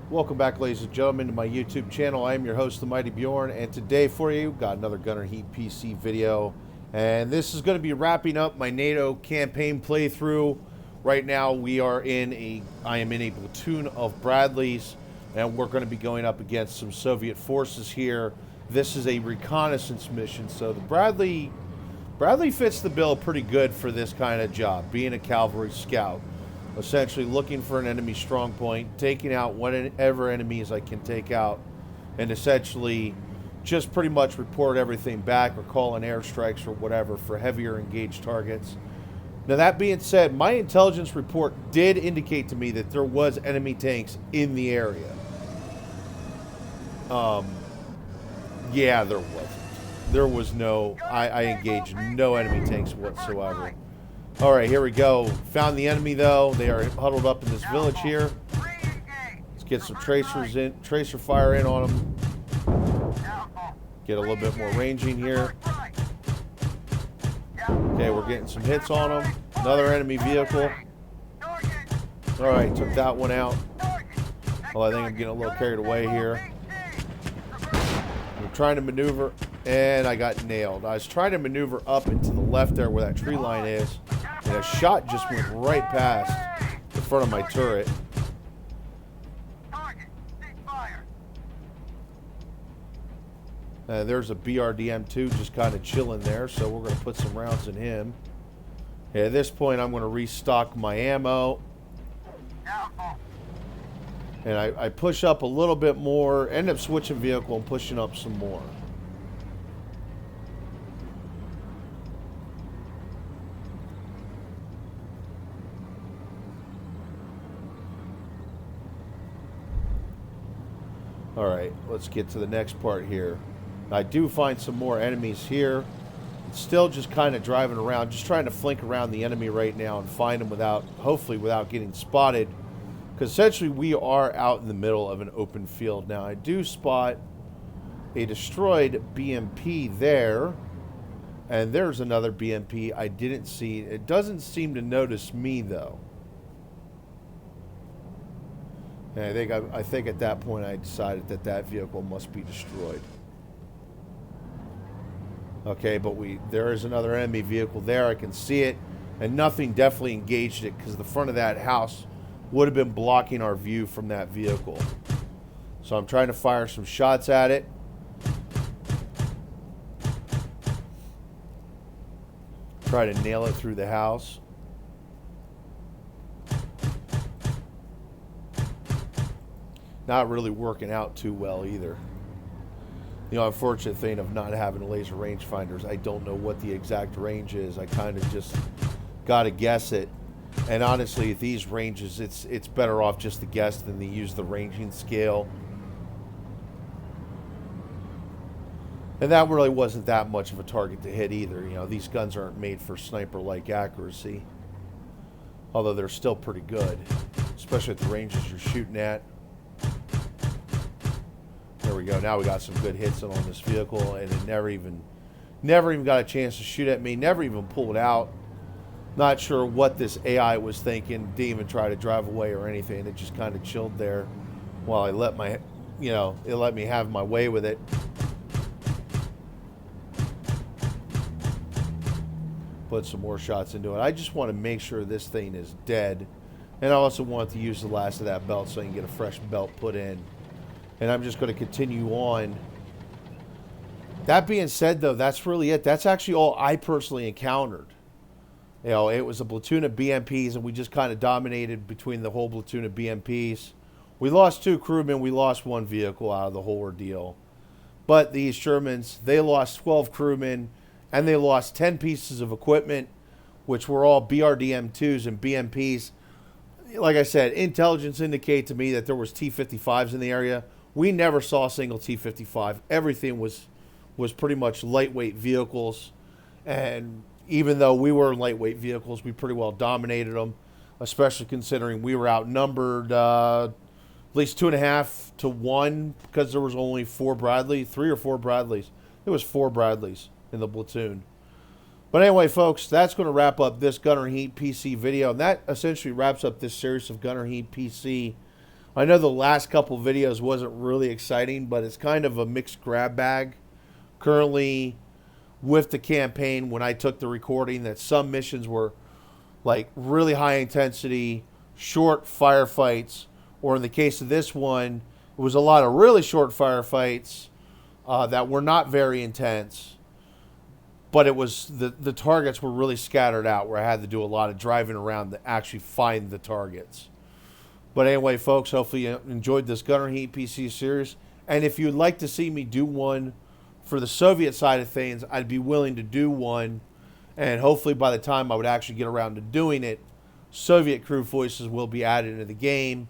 Welcome back, ladies and gentlemen, to my YouTube channel. I am your host, the Mighty Bjorn, and today for you, got another GunnerHEATPC video. And this is going to be wrapping up my NATO campaign playthrough. Right now, I am in a platoon of Bradleys, and we're going to be going up against some Soviet forces here. This is a reconnaissance mission, so the Bradley fits the bill pretty good for this kind of job, being a cavalry scout. Essentially looking for an enemy strong point, taking out whatever enemies I can take out, and essentially just pretty much report everything back or call in airstrikes or whatever for heavier engaged targets. Now, that being said, my intelligence report did indicate to me that there was enemy tanks in the area. Yeah, there wasn't. There was no, I engaged no enemy tanks whatsoever. All right, here we go. Found the enemy, though. They are huddled up in this village here. Let's get some tracer fire in on them. Get a little bit more ranging here. Okay, we're getting some hits on them. Another enemy vehicle. All right, took that one out. Well, I think I'm getting a little carried away here. I'm trying to maneuver, and I got nailed. I was trying to maneuver up into the left there where that tree line is. And a shot just went right past the front of my turret. There's a BRDM-2 just kind of chilling there, so we're going to put some rounds in him. At this point, I'm going to restock my ammo. And I push up a little bit more, end up switching vehicle and pushing up some more. Alright, let's get to the next part here. I do find some more enemies here. Still just kind of driving around, just trying to flank around the enemy right now and find them hopefully without getting spotted. Because essentially we are out in the middle of an open field. Now I do spot a destroyed BMP there. And there's another BMP I didn't see. It doesn't seem to notice me though. And I think at that point I decided that vehicle must be destroyed. Okay, but there is another enemy vehicle there. I can see it, and nothing definitely engaged it because the front of that house would have been blocking our view from that vehicle. So I'm trying to fire some shots at it. Try to nail it through the house. Not really working out too well either. The unfortunate thing of not having laser rangefinders, I don't know what the exact range is. I kind of just got to guess it. And honestly, at these ranges, it's better off just to guess than to use the ranging scale. And that really wasn't that much of a target to hit either. You know, these guns aren't made for sniper-like accuracy. Although they're still pretty good, especially at the ranges you're shooting at. There we go. Now we got some good hits on this vehicle, and it never even got a chance to shoot at me. Never even pulled out. Not sure what this AI was thinking. Didn't even try to drive away or anything. It just kind of chilled there while I let it let me have my way with it. Put some more shots into it. I just want to make sure this thing is dead, and I also want to use the last of that belt so I can get a fresh belt put in. And I'm just going to continue on. That being said, though, that's really it. That's actually all I personally encountered. You know, it was a platoon of BMPs, and we just kind of dominated between the whole platoon of BMPs. We lost 2 crewmen. We lost 1 vehicle out of the whole ordeal. But these Germans, they lost 12 crewmen, and they lost 10 pieces of equipment, which were all BRDM-2s and BMPs. Like I said, intelligence indicate to me that there was T-55s in the area. We never saw a single T-55. Everything was pretty much lightweight vehicles. And even though we were lightweight vehicles, we pretty well dominated them, especially considering we were outnumbered at least 2.5 to 1 because there was only 3 or 4 Bradleys. It was 4 Bradleys in the platoon. But anyway, folks, that's going to wrap up this GunnerHEATPC video. And that essentially wraps up this series of GunnerHEATPC I know the last couple videos wasn't really exciting, but it's kind of a mixed grab bag. Currently, with the campaign, when I took the recording, that some missions were like really high intensity, short firefights, or in the case of this one, it was a lot of really short firefights that were not very intense, but it was the targets were really scattered out, where I had to do a lot of driving around to actually find the targets. But anyway, folks, hopefully you enjoyed this Gunner Heat PC series. And if you'd like to see me do one for the Soviet side of things, I'd be willing to do one. And hopefully by the time I would actually get around to doing it, Soviet crew voices will be added into the game.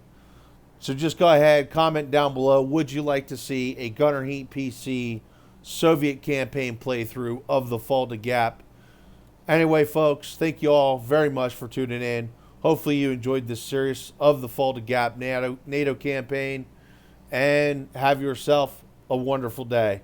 So just go ahead, comment down below. Would you like to see a Gunner Heat PC Soviet campaign playthrough of the Fulda Gap? Anyway, folks, thank you all very much for tuning in. Hopefully you enjoyed this series of the Fulda Gap NATO campaign, and have yourself a wonderful day.